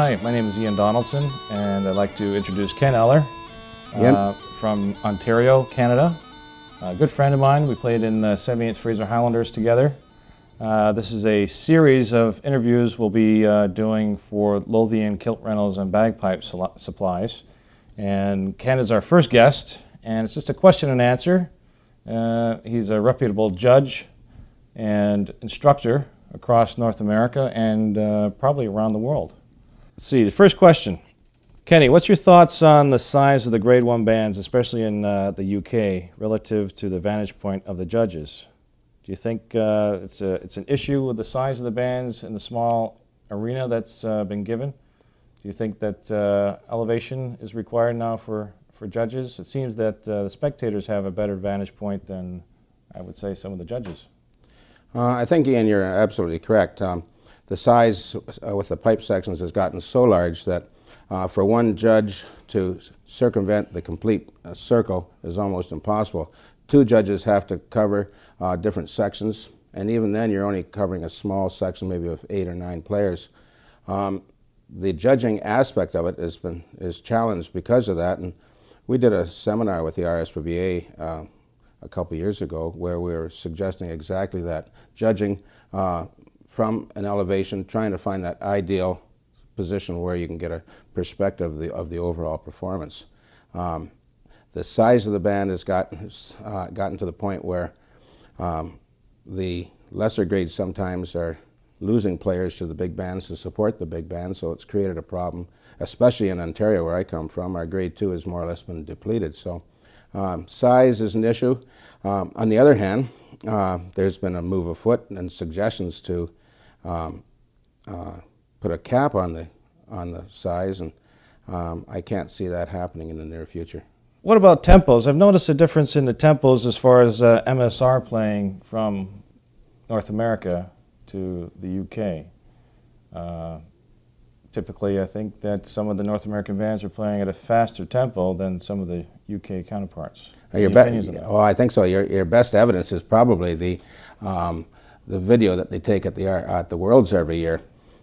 Hi, my name is Iain Donaldson, and I'd like to introduce Ken Eller from Ontario, Canada. A good friend of mine. We played in the 78th Fraser Highlanders together. This is a series of interviews we'll be doing for Lothian kilt rentals and bagpipe supplies. And Ken is our first guest, and it's just a question and answer. He's a reputable judge and instructor across North America and probably around the world. Let's see, the first question. Kenny, what's your thoughts on the size of the Grade 1 bands, especially in the UK, relative to the vantage point of the judges? Do you think it's an issue with the size of the bands in the small arena that's been given? Do you think that elevation is required now for judges? It seems that the spectators have a better vantage point than, I would say, some of the judges. I think, Ian, you're absolutely correct. The size with the pipe sections has gotten so large that for one judge to circumvent the complete circle is almost impossible. Two judges have to cover different sections, and even then you're only covering a small section, maybe of 8 or 9 players. The judging aspect of it is challenged because of that, and we did a seminar with the RSPBA a couple years ago where we were suggesting exactly that, judging from an elevation, trying to find that ideal position where you can get a perspective of the overall performance. The size of the band has gotten to the point where the lesser grades sometimes are losing players to the big bands to support the big bands, so it's created a problem, especially in Ontario where I come from. Our Grade 2 has more or less been depleted, so size is an issue. On the other hand, there's been a move afoot and suggestions to put a cap on the size, and I can't see that happening in the near future. What about tempos? I've noticed a difference in the tempos as far as MSR playing from North America to the UK. Typically, I think that some of the North American bands are playing at a faster tempo than some of the UK counterparts. Well, I think so. Your best evidence is probably the video that they take at the Worlds every year.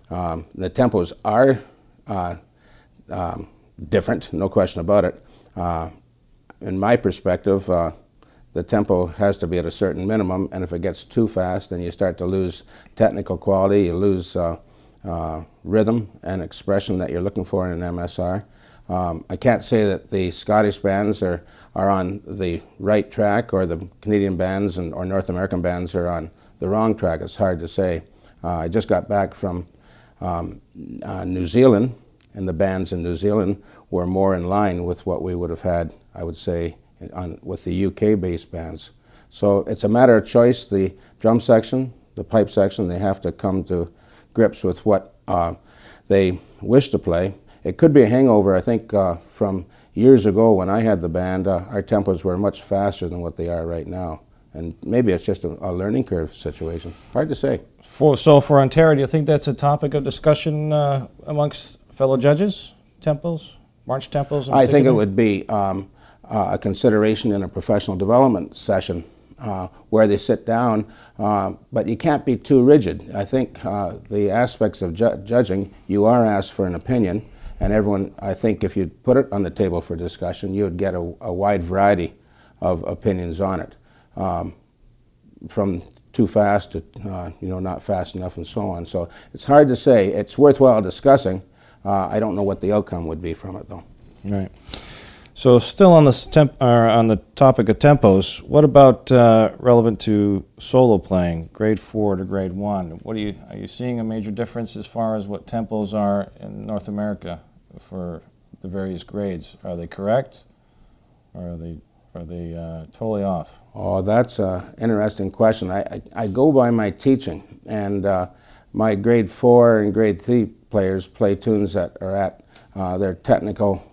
The tempos are different, no question about it. In my perspective, the tempo has to be at a certain minimum, and if it gets too fast, then you start to lose technical quality, you lose rhythm and expression that you're looking for in an MSR. I can't say that the Scottish bands are on the right track, or the Canadian bands or North American bands are on the wrong track. It's hard to say. I just got back from New Zealand, and the bands in New Zealand were more in line with what we would have had, I would say, with the UK-based bands. So it's a matter of choice. The drum section, the pipe section, they have to come to grips with what they wish to play. It could be a hangover, I think, from years ago when I had the band. Our tempos were much faster than what they are right now. And maybe it's just a learning curve situation. Hard to say. So for Ontario, do you think that's a topic of discussion amongst fellow judges? Tempos? March tempos? I think it would be a consideration in a professional development session where they sit down, but you can't be too rigid. I think the aspects of judging, you are asked for an opinion, and everyone, I think if you put it on the table for discussion, you would get a wide variety of opinions on it, from too fast to not fast enough and so on. So it's hard to say. It's worthwhile discussing. I don't know what the outcome would be from it, though. Right. So still on this on the topic of tempos, what about relevant to solo playing, Grade 4 to Grade 1? Are you seeing a major difference as far as what tempos are in North America for the various grades? Are they correct, or are they totally off? Oh, that's an interesting question. I go by my teaching, and my Grade 4 and Grade 3 players play tunes that are at their technical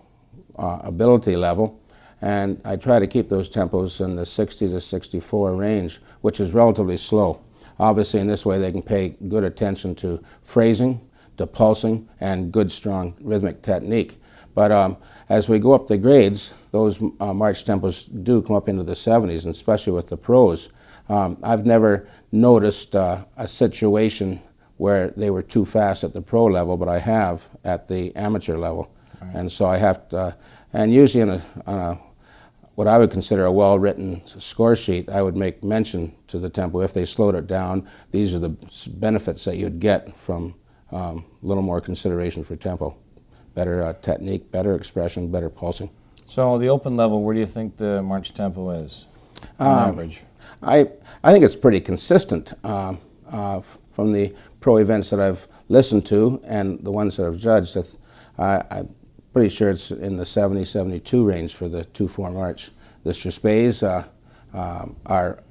ability level, and I try to keep those tempos in the 60 to 64 range, which is relatively slow. Obviously, in this way, they can pay good attention to phrasing, to pulsing, and good, strong rhythmic technique. But as we go up the grades, those march tempos do come up into the 70s, and especially with the pros. I've never noticed a situation where they were too fast at the pro level, but I have at the amateur level. Right. And so I have to, and usually on a what I would consider a well-written score sheet, I would make mention to the tempo. If they slowed it down, these are the benefits that you'd get from a little more consideration for tempo. Better technique, better expression, better pulsing. So the open level, where do you think the march tempo is on average? I think it's pretty consistent from the pro events that I've listened to and the ones that I've judged. I'm pretty sure it's in the 70, 72 range for the 2/4 march. The Strathspeys are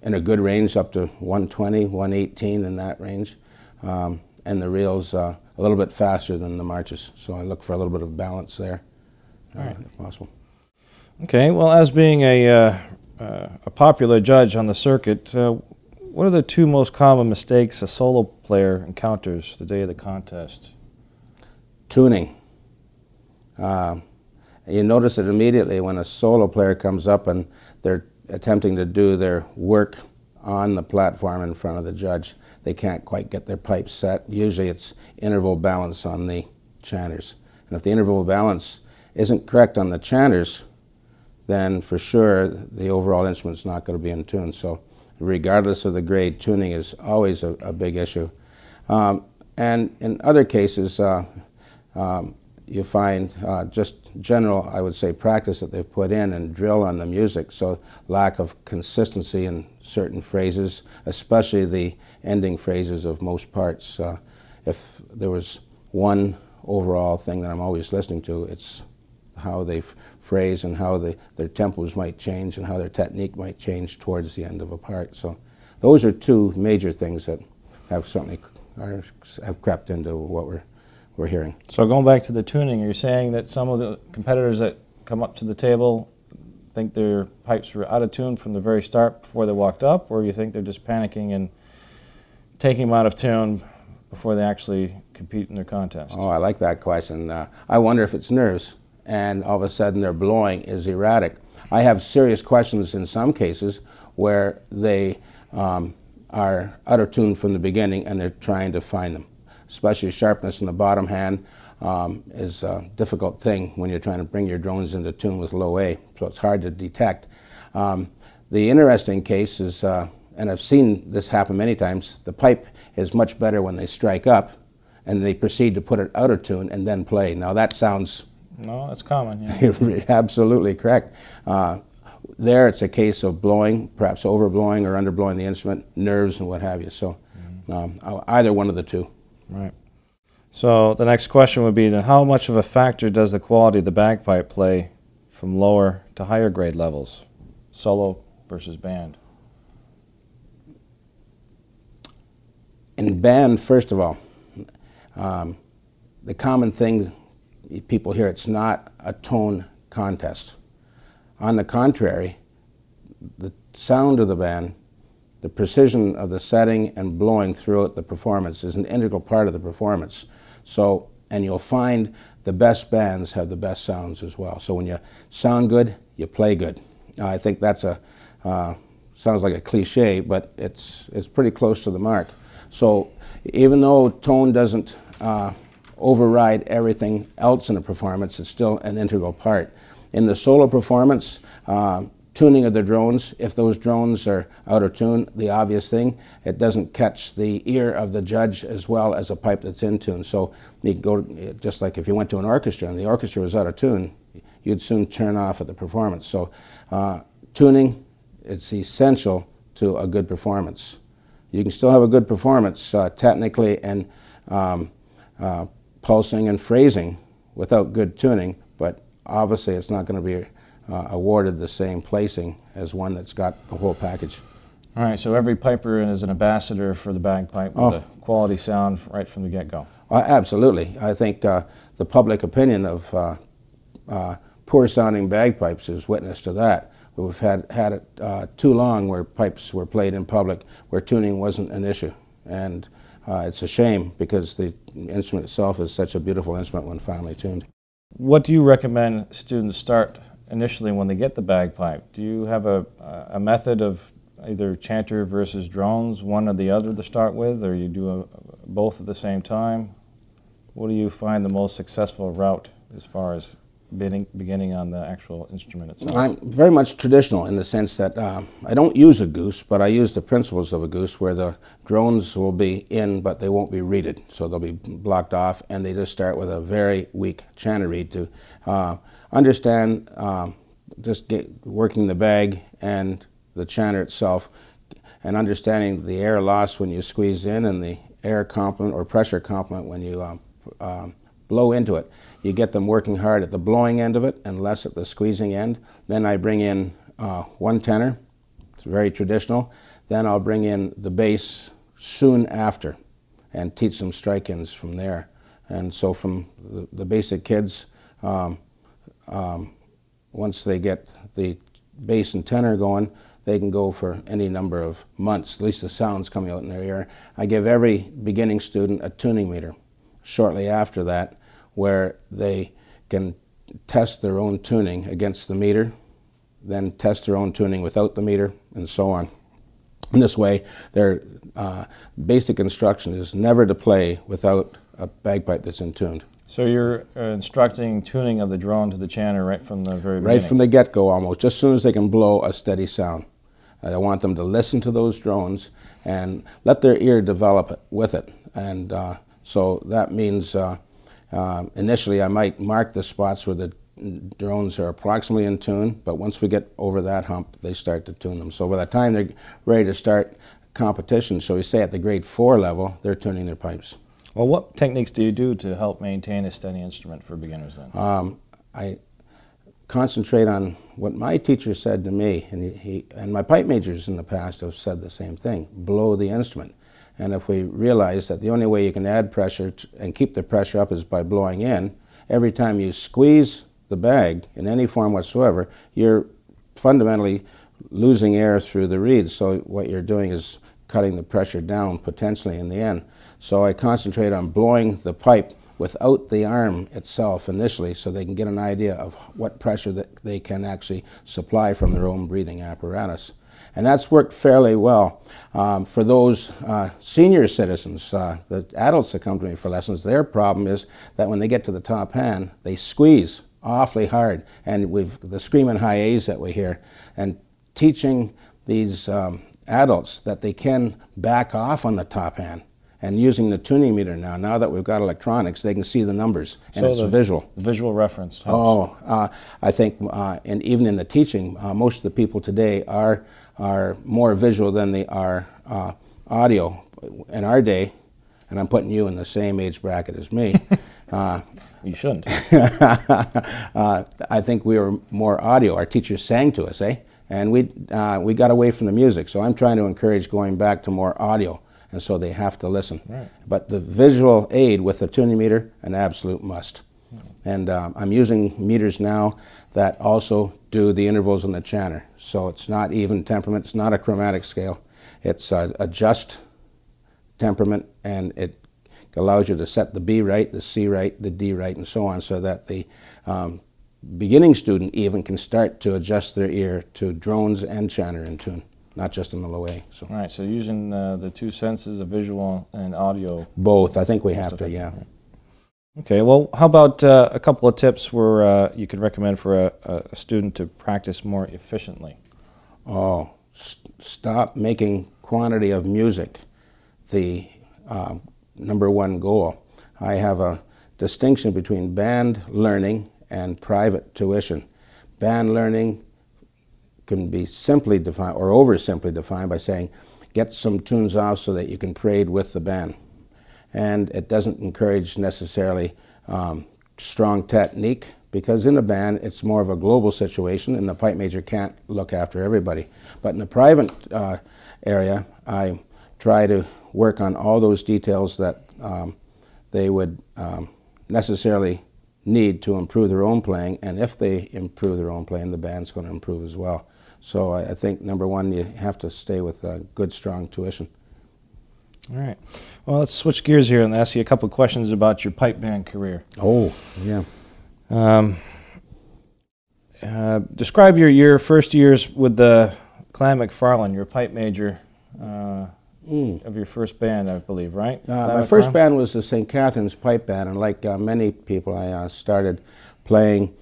in a good range up to 120, 118 in that range. And the reels a little bit faster than the marches. So I look for a little bit of balance there, if possible. Okay, well, as being a popular judge on the circuit, what are the two most common mistakes a solo player encounters the day of the contest? Tuning. You notice it immediately when a solo player comes up and they're attempting to do their work on the platform in front of the judge. They can't quite get their pipes set. Usually it's interval balance on the chanters. And if the interval balance isn't correct on the chanters, then for sure the overall instrument's not going to be in tune. So regardless of the grade, tuning is always a big issue. And in other cases, you find just general, I would say, practice that they've put in and drill on the music. So lack of consistency in certain phrases, especially the ending phrases of most parts. If there was one overall thing that I'm always listening to, it's how they phrase and how their tempos might change and how their technique might change towards the end of a part. So those are two major things that have certainly have crept into what we're hearing. So going back to the tuning, you're saying that some of the competitors that come up to the table think their pipes were out of tune from the very start before they walked up, or you think they're just panicking and taking them out of tune before they actually compete in their contest? Oh, I like that question. I wonder if it's nerves and all of a sudden their blowing is erratic. I have serious questions in some cases where they are out of tune from the beginning and they're trying to find them. Especially sharpness in the bottom hand is a difficult thing when you're trying to bring your drones into tune with low A, so it's hard to detect. The interesting case is, and I've seen this happen many times, the pipe is much better when they strike up and they proceed to put it out of tune and then play. Now that sounds... No, that's common, yeah. Absolutely correct. There it's a case of blowing, perhaps overblowing or underblowing the instrument, nerves and what have you. So either one of the two. Right. So the next question would be, then how much of a factor does the quality of the bagpipe play from lower to higher grade levels, solo versus band? In band, first of all, the common thing people hear, it's not a tone contest. On the contrary, the sound of the band, the precision of the setting and blowing throughout the performance is an integral part of the performance. So, and you'll find the best bands have the best sounds as well. So when you sound good, you play good. I think that's sounds like a cliche, but it's pretty close to the mark. So even though tone doesn't override everything else in a performance, it's still an integral part. In the solo performance, tuning of the drones, if those drones are out of tune, the obvious thing, it doesn't catch the ear of the judge as well as a pipe that's in tune. So you can go, just like if you went to an orchestra and the orchestra was out of tune, you'd soon turn off at the performance. So tuning, it's essential to a good performance. You can still have a good performance technically and pulsing and phrasing without good tuning, but obviously it's not going to be awarded the same placing as one that's got the whole package. All right, so every piper is an ambassador for the bagpipe with a quality sound right from the get-go. Absolutely. I think the public opinion of poor sounding bagpipes is witness to that. We've had it too long where pipes were played in public where tuning wasn't an issue. And it's a shame because the instrument itself is such a beautiful instrument when finely tuned. What do you recommend students start initially when they get the bagpipe? Do you have a method of either chanter versus drones, one or the other to start with, or you do both at the same time? What do you find the most successful route as far as beginning on the actual instrument itself? I'm very much traditional in the sense that I don't use a goose, but I use the principles of a goose, where the drones will be in, but they won't be reeded. So they'll be blocked off, and they just start with a very weak chanter reed to understand, just working the bag and the chanter itself, and understanding the air loss when you squeeze in and the air complement or pressure complement when you blow into it. You get them working hard at the blowing end of it and less at the squeezing end. Then I bring in one tenor. It's very traditional. Then I'll bring in the bass soon after and teach them strike-ins from there. And so from the basic kids, once they get the bass and tenor going, they can go for any number of months, at least the sound's coming out in their ear. I give every beginning student a tuning meter shortly after that, where they can test their own tuning against the meter, then test their own tuning without the meter, and so on. In this way, their basic instruction is never to play without a bagpipe that's in tuned. So you're instructing tuning of the drone to the chanter right from the very beginning? Right from the get-go almost, just as soon as they can blow a steady sound. I want them to listen to those drones and let their ear develop with it. And so that means initially I might mark the spots where the drones are approximately in tune, but once we get over that hump, they start to tune them. So by the time they're ready to start competition, shall we say at the grade 4 level, they're tuning their pipes. Well, what techniques do you do to help maintain a steady instrument for beginners then? I concentrate on what my teacher said to me, and my pipe majors in the past have said the same thing: blow the instrument. And if we realize that the only way you can add pressure and keep the pressure up is by blowing in, every time you squeeze the bag in any form whatsoever, you're fundamentally losing air through the reeds. So what you're doing is cutting the pressure down potentially in the end. So I concentrate on blowing the pipe without the arm itself initially, so they can get an idea of what pressure that they can actually supply from their own breathing apparatus. And that's worked fairly well. For those senior citizens, the adults that come to me for lessons, their problem is that when they get to the top hand, they squeeze awfully hard, and the screaming high A's that we hear. And teaching these adults that they can back off on the top hand, and using the tuning meter now that we've got electronics, they can see the numbers, and so it's visual. The visual reference helps. I think, and even in the teaching, most of the people today are more visual than they are audio. In our day, and I'm putting you in the same age bracket as me. You shouldn't. I think we were more audio. Our teachers sang to us, and we got away from the music. So I'm trying to encourage going back to more audio. And so they have to listen. Right. But the visual aid with the tuning meter, an absolute must. And I'm using meters now that also do the intervals in the chanter. So it's not even temperament, it's not a chromatic scale. It's a just temperament, and it allows you to set the B right, the C right, the D right, and so on, so that the beginning student even can start to adjust their ear to drones and chanter in tune, not just in the low A. So. All right, so using the two senses of visual and audio. Both, I think we have to, yeah. Okay, well, how about a couple of tips where you could recommend for a student to practice more efficiently? Oh, stop making quantity of music the #1 goal. I have a distinction between band learning and private tuition. Band learning can be simply defined, or oversimply defined, by saying get some tunes off so that you can parade with the band. And it doesn't encourage necessarily strong technique, because in a band it's more of a global situation and the pipe major can't look after everybody. But in the private area, I try to work on all those details that they would necessarily need to improve their own playing, and if they improve their own playing, the band's going to improve as well. So I think #1, you have to stay with good, strong tuition. All right. Well, let's switch gears here and ask you a couple of questions about your pipe band career. Oh, yeah. Describe your first years with the Clan McFarland, your pipe major of your first band, I believe, right? My first band was the St. Catherine's Pipe Band, and like many people, I started playing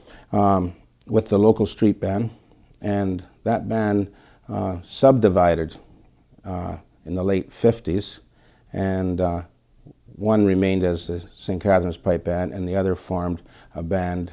with the local street band, and that band subdivided in the late 50s, and one remained as the St. Catherine's Pipe Band, and the other formed a band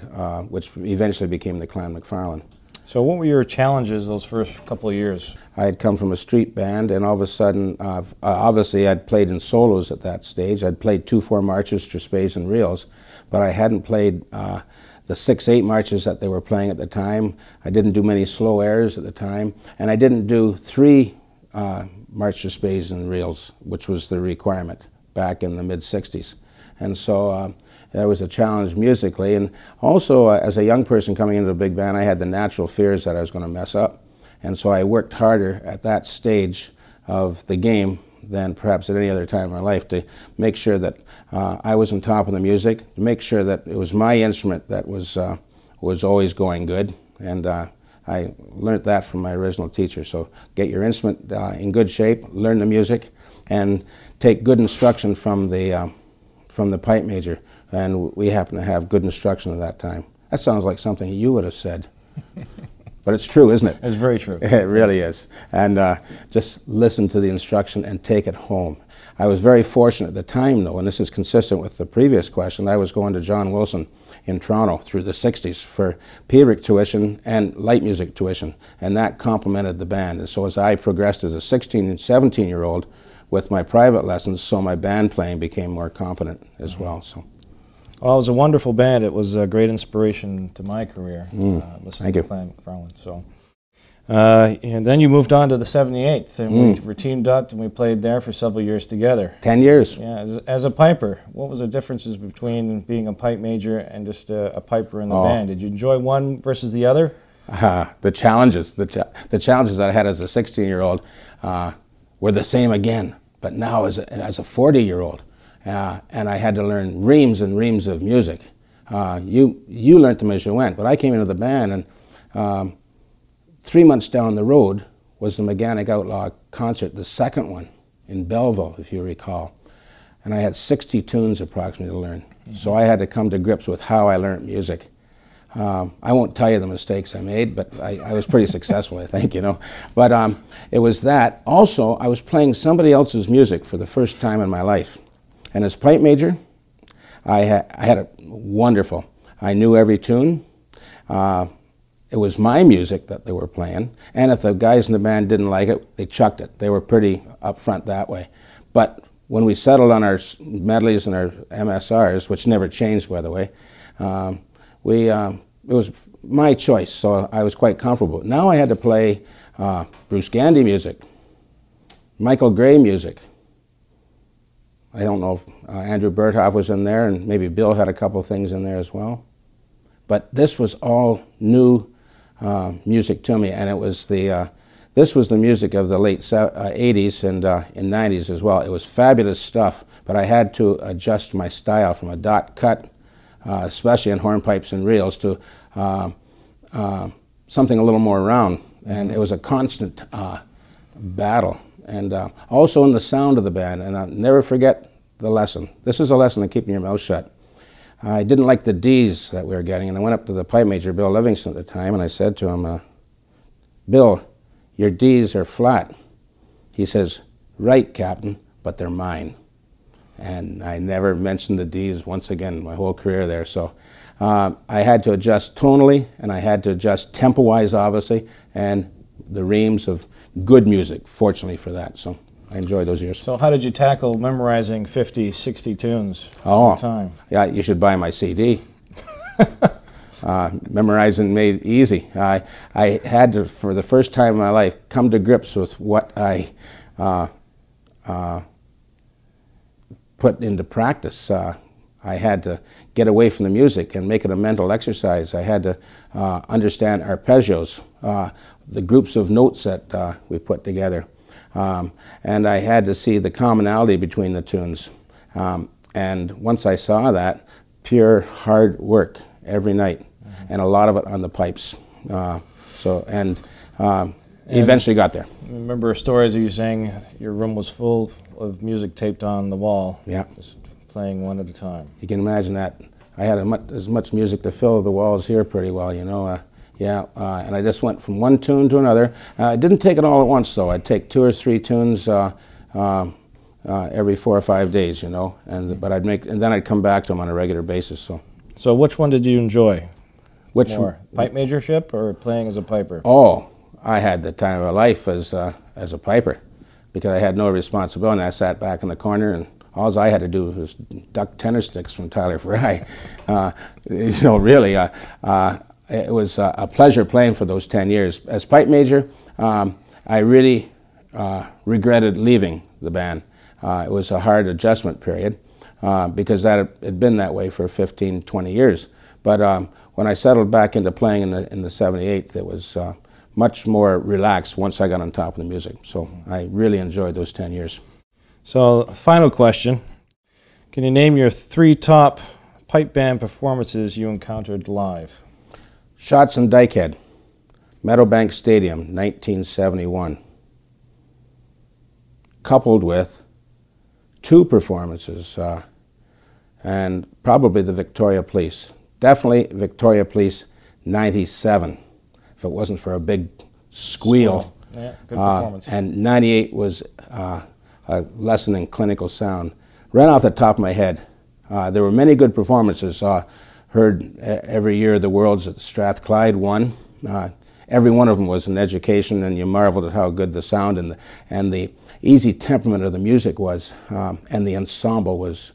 which eventually became the Clan McFarland. So what were your challenges those first couple of years? I had come from a street band, and all of a sudden, obviously I'd played in solos at that stage. I'd played 2/4 marches, trespays, and reels, but I hadn't played the 6/8 marches that they were playing at the time. I didn't do many slow airs at the time, and I didn't do 3 march, trespays, and reels, which was the requirement back in the mid-60s. And so that was a challenge musically, and also as a young person coming into the big band, I had the natural fears that I was going to mess up. And so I worked harder at that stage of the game than perhaps at any other time in my life to make sure that I was on top of the music, to make sure that it was my instrument that was always going good. And I learned that from my original teacher. So get your instrument in good shape, learn the music, and take good instruction from the pipe major. And we happen to have good instruction at that time. That sounds like something you would have said. But it's true, isn't it? It's very true. It really is. And just listen to the instruction and take it home. I was very fortunate at the time, though, and this is consistent with the previous question. I was going to John Wilson in Toronto through the 60s for Peebrick tuition and light music tuition, and that complemented the band. And so as I progressed as a 16 and 17-year-old with my private lessons, so my band playing became more competent as well. So. Well, it was a wonderful band. It was a great inspiration to my career, listening to Clan McFarland. So, and then you moved on to the 78th, and we were teamed up, and we played there for several years together. 10 years. Yeah, as a piper, what was the differences between being a pipe major and just a piper in the band? Did you enjoy one versus the other? The challenges that I had as a 16-year-old were the same again, but now as a 40-year-old. And I had to learn reams and reams of music. You learned them as you went, but I came into the band, and 3 months down the road was the Mechanic Outlaw concert, the second one in Belleville, if you recall. And I had 60 tunes approximately to learn. So I had to come to grips with how I learned music. I won't tell you the mistakes I made, but I was pretty successful, I think, you know. But it was that. Also, I was playing somebody else's music for the first time in my life. And as pipe major, I had it wonderful. I knew every tune. It was my music that they were playing, and if the guys in the band didn't like it, they chucked it. They were pretty upfront that way. But when we settled on our medleys and our MSRs, which never changed, by the way, it was my choice, so I was quite comfortable. Now I had to play Bruce Gandy music, Michael Gray music. I don't know if Andrew Berthoff was in there, and maybe Bill had a couple things in there as well. But this was all new music to me, and it was this was the music of the late 80s and 90s as well. It was fabulous stuff, but I had to adjust my style from a dot cut, especially in hornpipes and reels, to something a little more round, and it was a constant battle. And also in the sound of the band, and I'll never forget the lesson. This is a lesson in keeping your mouth shut. I didn't like the D's that we were getting, and I went up to the pipe major, Bill Livingston, at the time, and I said to him, Bill, your D's are flat. He says, right, Captain, but they're mine. And I never mentioned the D's once again in my whole career there. So I had to adjust tonally, and I had to adjust tempo-wise, obviously, and the reams of good music, fortunately for that. So I enjoyed those years. So how did you tackle memorizing 50, 60 tunes at a time? Yeah, you should buy my CD. Memorizing made it easy. I had to, for the first time in my life, come to grips with what I put into practice. I had to get away from the music and make it a mental exercise. I had to understand arpeggios, the groups of notes that we put together. And I had to see the commonality between the tunes. And once I saw that, pure hard work every night, and a lot of it on the pipes. eventually got there. I remember stories of you saying your room was full of music taped on the wall. Yeah. Just playing one at a time. You can imagine that. I had as much music to fill the walls here pretty well, you know. And I just went from one tune to another. I didn't take it all at once, though. I'd take 2 or 3 tunes every 4 or 5 days, you know. But and then I'd come back to them on a regular basis. So which one did you enjoy? Which more, pipe majorship or playing as a piper? Oh, I had the time of my life as a piper, because I had no responsibility. I sat back in the corner, and all I had to do was duck tennis sticks from Tyler Fry. You know, really, it was a pleasure playing for those 10 years. As pipe major, I really regretted leaving the band. It was a hard adjustment period because that had been that way for 15, 20 years. But when I settled back into playing in the 78th, it was much more relaxed once I got on top of the music. So I really enjoyed those 10 years. So, final question. Can you name your 3 top pipe band performances you encountered live? Shots in Dykehead, Meadowbank Stadium, 1971. Coupled with 2 performances, and probably the Victoria Police. Definitely Victoria Police 97, if it wasn't for a big squeal. Yeah, good performance. And 98 was a lesson in clinical sound. Right off the top of my head, there were many good performances. Heard every year the Worlds at Strathclyde won. Every one of them was an education, and you marveled at how good the sound and the easy temperament of the music was, and the ensemble was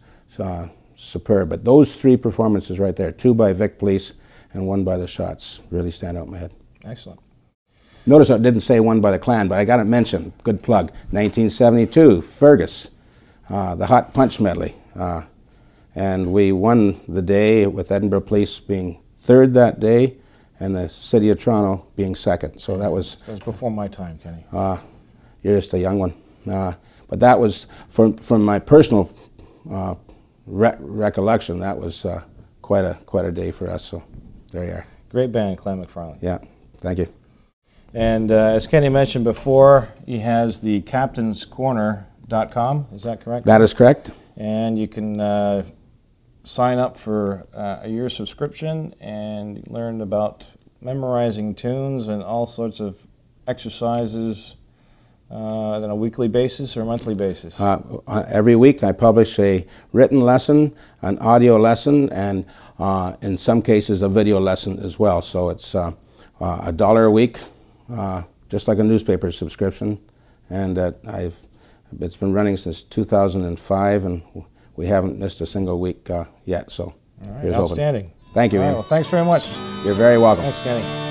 superb. But those 3 performances right there, 2 by Vic Police and 1 by the Shots, really stand out in my head. Excellent. Notice I didn't say 1 by the Clan, but I got it mentioned. Good plug. 1972, Fergus, the Hot Punch Medley. And we won the day with Edinburgh Police being 3rd that day and the City of Toronto being 2nd. So that was before my time, Kenny. You're just a young one. But that was, from my personal recollection, that was quite a day for us. So there you are. Great band, Clan McFarlane. Yeah, thank you. And as Kenny mentioned before, he has the captainscorner.com. Is that correct? That is correct. And you can sign up for a year subscription and learn about memorizing tunes and all sorts of exercises on a weekly basis or monthly basis. Every week I publish a written lesson, an audio lesson, and in some cases a video lesson as well. So it's $1 a week, just like a newspaper subscription, and it's been running since 2005, and we haven't missed a single week yet. So all right, outstanding. Thank you, Ian. Well, thanks very much. You're very welcome. Thanks, Kenny.